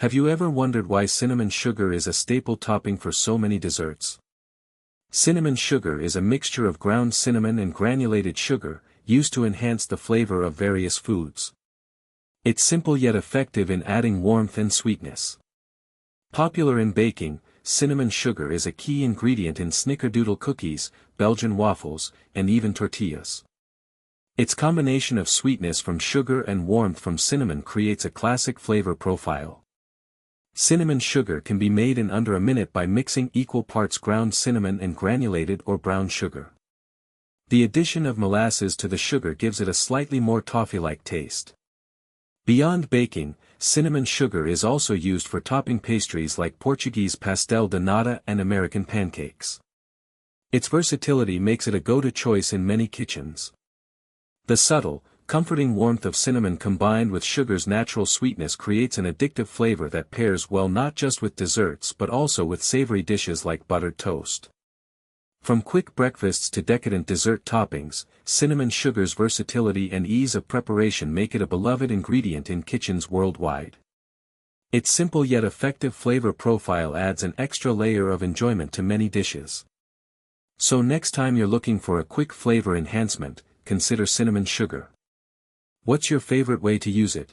Have you ever wondered why cinnamon sugar is a staple topping for so many desserts? Cinnamon sugar is a mixture of ground cinnamon and granulated sugar, used to enhance the flavor of various foods. It's simple yet effective in adding warmth and sweetness. Popular in baking, cinnamon sugar is a key ingredient in snickerdoodle cookies, Belgian waffles, and even tortillas. Its combination of sweetness from sugar and warmth from cinnamon creates a classic flavor profile. Cinnamon sugar can be made in under a minute by mixing equal parts ground cinnamon and granulated or brown sugar. The addition of molasses to the sugar gives it a slightly more toffee-like taste. Beyond baking, cinnamon sugar is also used for topping pastries like Portuguese pastel de nata and American pancakes. Its versatility makes it a go-to choice in many kitchens. The subtle, comforting warmth of cinnamon combined with sugar's natural sweetness creates an addictive flavor that pairs well not just with desserts but also with savory dishes like buttered toast. From quick breakfasts to decadent dessert toppings, cinnamon sugar's versatility and ease of preparation make it a beloved ingredient in kitchens worldwide. Its simple yet effective flavor profile adds an extra layer of enjoyment to many dishes. So next time you're looking for a quick flavor enhancement, consider cinnamon sugar. What's your favorite way to use it?